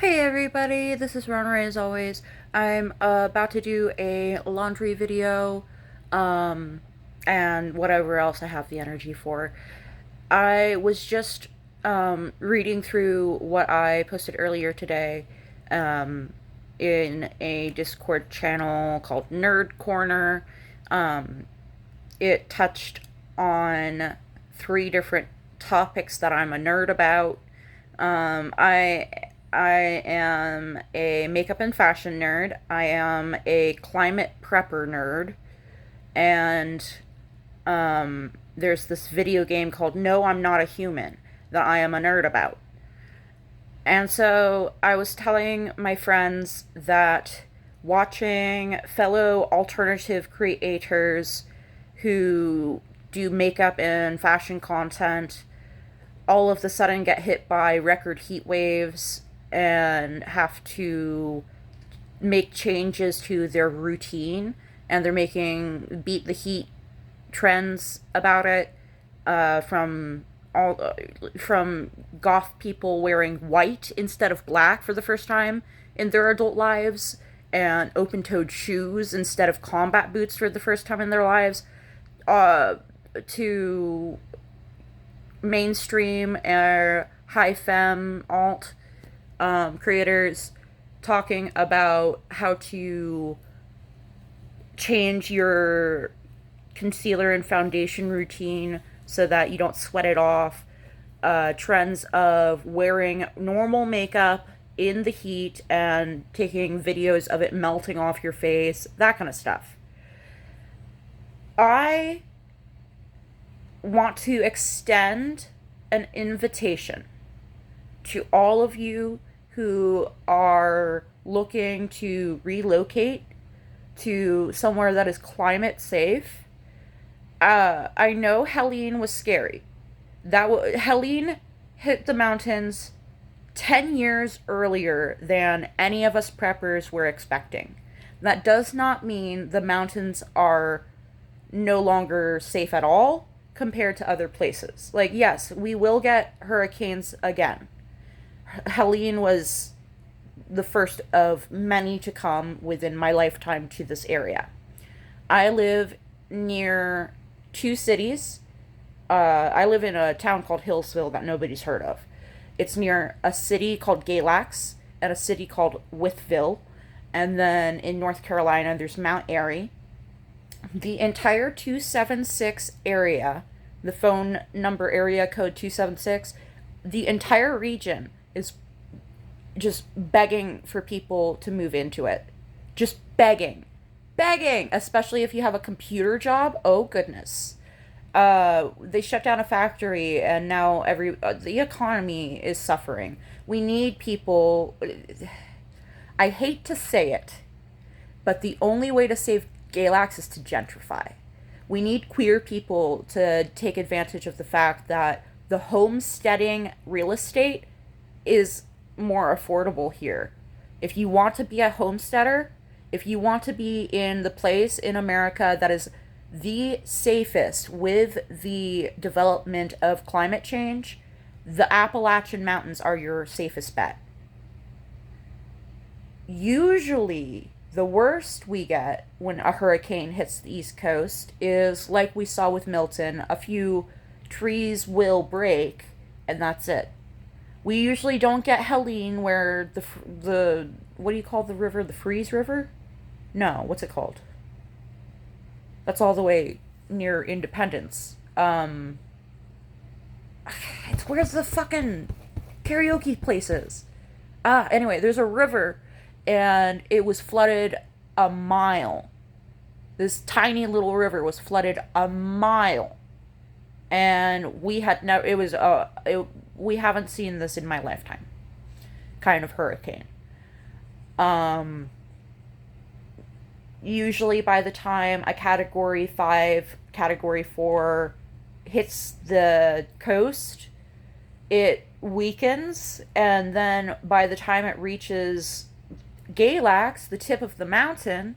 Hey everybody, this is Ronray as always. I'm about to do a laundry video, um, and whatever else I have the energy for. I was just reading through what I posted earlier today um, in a Discord channel called Nerd Corner. Um, it touched on three different topics that I'm a nerd about. I am a makeup and fashion nerd. I am a climate prepper nerd, and there's this video game called No, I'm Not a Human that I am a nerd about. And so I was telling my friends that watching fellow alternative creators who do makeup and fashion content all of the sudden get hit by record heat waves and have to make changes to their routine, and they're making beat the heat trends about it, from goth people wearing white instead of black for the first time in their adult lives, and open-toed shoes instead of combat boots for the first time in their lives, uh, to mainstream or high femme alt creators talking about how to change your concealer and foundation routine so that you don't sweat it off. Trends of wearing normal makeup in the heat and taking videos of it melting off your face, that kind of stuff. I want to extend an invitation to all of you who are looking to relocate to somewhere that is climate safe. I know Helene was scary. Helene hit the mountains 10 years earlier than any of us preppers were expecting. That does not mean the mountains are no longer safe at all compared to other places. Like, yes, we will get hurricanes again. Helene was the first of many to come within my lifetime to this area. I live near two cities. I live in a town called Hillsville that nobody's heard of. It's near a city called Galax and a city called Wytheville. And then in North Carolina, there's Mount Airy. The entire 276 area, the phone number area code 276, the entire region is just begging for people to move into it. Just begging. Begging! Especially if you have a computer job. Oh, goodness. They shut down a factory, and now the economy is suffering. We need people. I hate to say it, but the only way to save Galax is to gentrify. We need queer people to take advantage of the fact that the homesteading real estate is more affordable here. If you want to be a homesteader, if you want to be in the place in America that is the safest with the development of climate change, the Appalachian Mountains are your safest bet. Usually, the worst we get when a hurricane hits the East Coast is like we saw with Milton, a few trees will break, and that's it. We usually don't get Helene, where the what do you call the river? The Freeze River? No, what's it called? That's all the way near Independence. It's where's the fucking karaoke places? Anyway, there's a river, and it was flooded a mile. This tiny little river was flooded a mile, and we had no. It was we haven't seen this in my lifetime. Kind of hurricane. Um, Usually by the time a category 5, category 4 hits the coast, it weakens, and then by the time it reaches Galax, the tip of the mountain,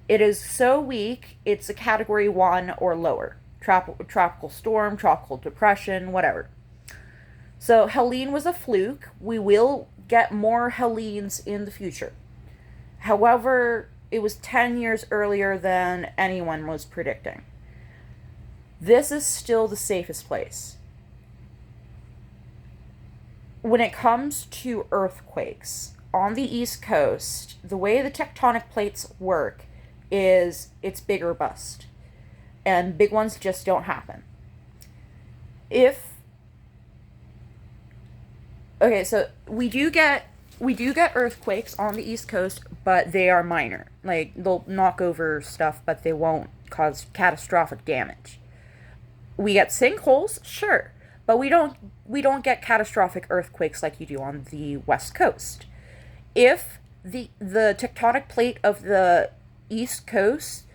it is so weak, it's a category 1 or lower. Tropical storm, tropical depression, whatever. So Helene was a fluke. We will get more Hellenes in the future. However, it was 10 years earlier than anyone was predicting. This is still the safest place. When it comes to earthquakes, on the East Coast, the way the tectonic plates work is it's big or bust. And big ones just don't happen. So we do get earthquakes on the East Coast, but they are minor. Like, they'll knock over stuff, but they won't cause catastrophic damage. We get sinkholes, sure, but we don't get catastrophic earthquakes like you do on the West Coast. If the tectonic plate of the East Coast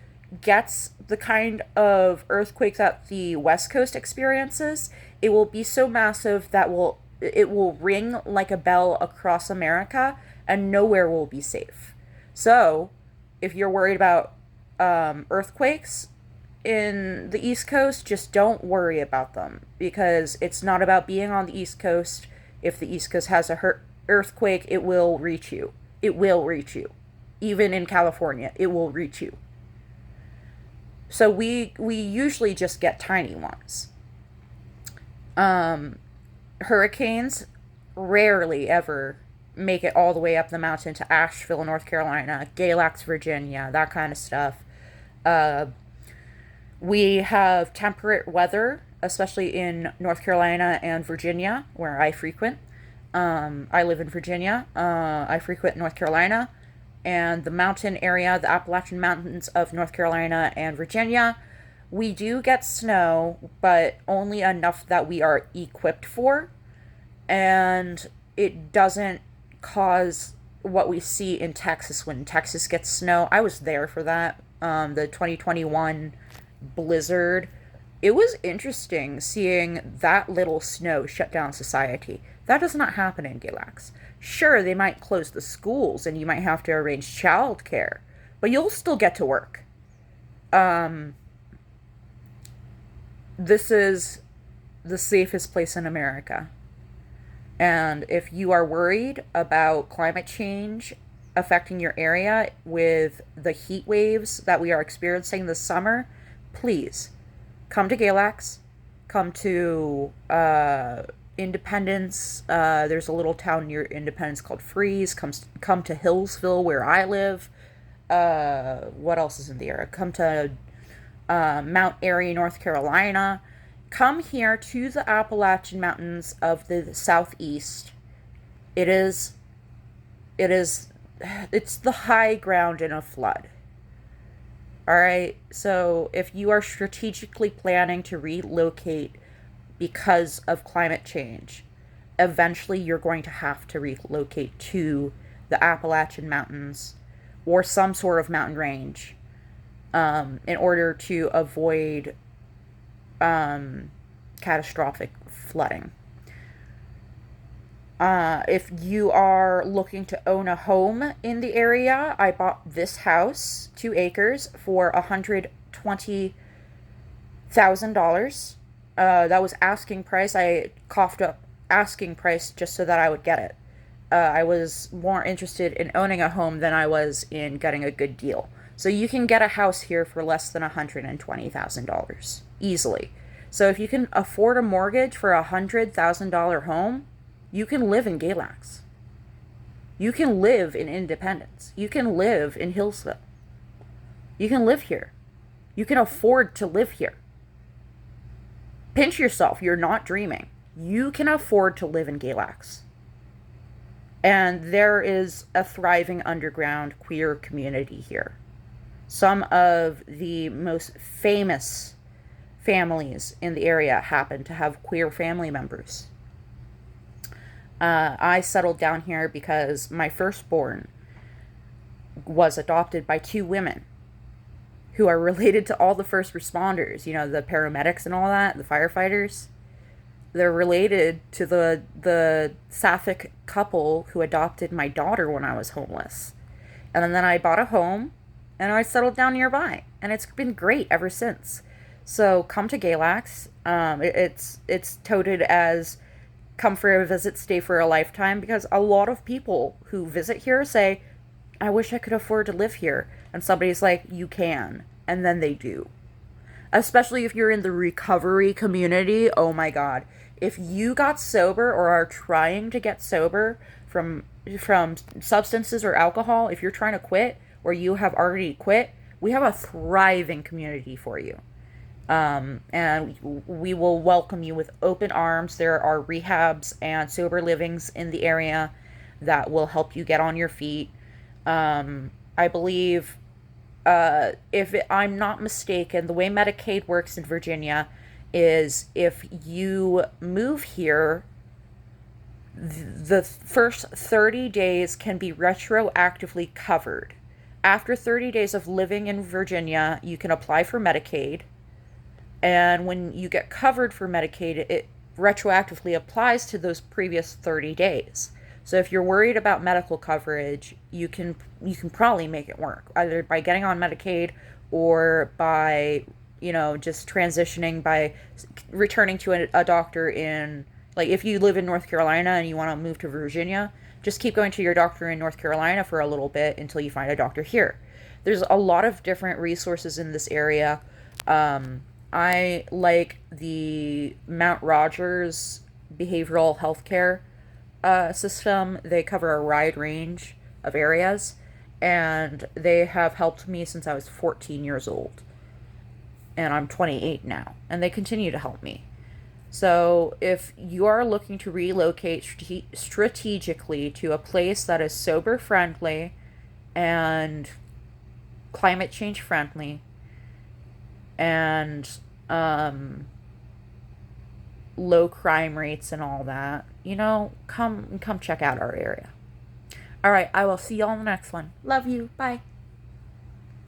gets the kind of earthquake that the West Coast experiences, it will be so massive that it will ring like a bell across America, and nowhere will be safe. So, if you're worried about earthquakes in the East Coast, just don't worry about them, because it's not about being on the East Coast. If the East Coast has a earthquake, it will reach you. It will reach you. Even in California, it will reach you. So we usually just get tiny ones. Hurricanes rarely ever make it all the way up the mountain to Asheville, North Carolina, Galax, Virginia, that kind of stuff. We have temperate weather, especially in North Carolina and Virginia, where I frequent. I live in Virginia. I frequent North Carolina. And the mountain area, the Appalachian Mountains of North Carolina and Virginia, we do get snow, but only enough that we are equipped for. And it doesn't cause what we see in Texas when Texas gets snow. I was there for that, the 2021 blizzard. It was interesting seeing that little snow shut down society. That does not happen in Galax. Sure, they might close the schools and you might have to arrange childcare, but you'll still get to work. This is the safest place in America. And if you are worried about climate change affecting your area with the heat waves that we are experiencing this summer, please come to Galax, come to Independence. There's a little town near Independence called Freeze. Come to Hillsville, where I live. What else is in the area? Come to Mount Airy, North Carolina. Come here to the Appalachian Mountains of the Southeast. It's the high ground in a flood. Alright, so if you are strategically planning to relocate because of climate change, eventually you're going to have to relocate to the Appalachian Mountains or some sort of mountain range in order to avoid catastrophic flooding. If you are looking to own a home in the area, I bought this house, 2 acres, for $120,000. That was asking price. I coughed up asking price just so that I would get it. I was more interested in owning a home than I was in getting a good deal. So you can get a house here for less than $120,000 easily. So if you can afford a mortgage for a $100,000 home, you can live in Galax. You can live in Independence. You can live in Hillsville. You can live here. You can afford to live here. Pinch yourself. You're not dreaming. You can afford to live in Galax. And there is a thriving underground queer community here. Some of the most famous families in the area happen to have queer family members. I settled down here because my firstborn was adopted by 2 women who are related to all the first responders, the paramedics and all that, the firefighters. They're related to the sapphic couple who adopted my daughter when I was homeless. And then I bought a home and I settled down nearby, and it's been great ever since. So come to Galax. It's touted as come for a visit, stay for a lifetime, because a lot of people who visit here say, I wish I could afford to live here. And somebody's like, you can. And then they do. Especially if you're in the recovery community. Oh my God. If you got sober or are trying to get sober from substances or alcohol, if you're trying to quit or you have already quit, we have a thriving community for you. And we will welcome you with open arms. There are rehabs and sober livings in the area that will help you get on your feet. I believe, I'm not mistaken, the way Medicaid works in Virginia is if you move here, the first 30 days can be retroactively covered. After 30 days of living in Virginia, you can apply for Medicaid. And when you get covered for Medicaid, it retroactively applies to those previous 30 days. So if you're worried about medical coverage, you can probably make it work, either by getting on Medicaid or by, just transitioning by returning to a doctor in, like, if you live in North Carolina and you want to move to Virginia, just keep going to your doctor in North Carolina for a little bit until you find a doctor here. There's a lot of different resources in this area. I like the Mount Rogers behavioral healthcare system. They cover a wide range of areas, and they have helped me since I was 14 years old. And I'm 28 now, and they continue to help me. So, if you are looking to relocate strategically to a place that is sober friendly and climate change friendly and low crime rates and all that, come check out our area. All right, I will see y'all in the next one. Love you. Bye.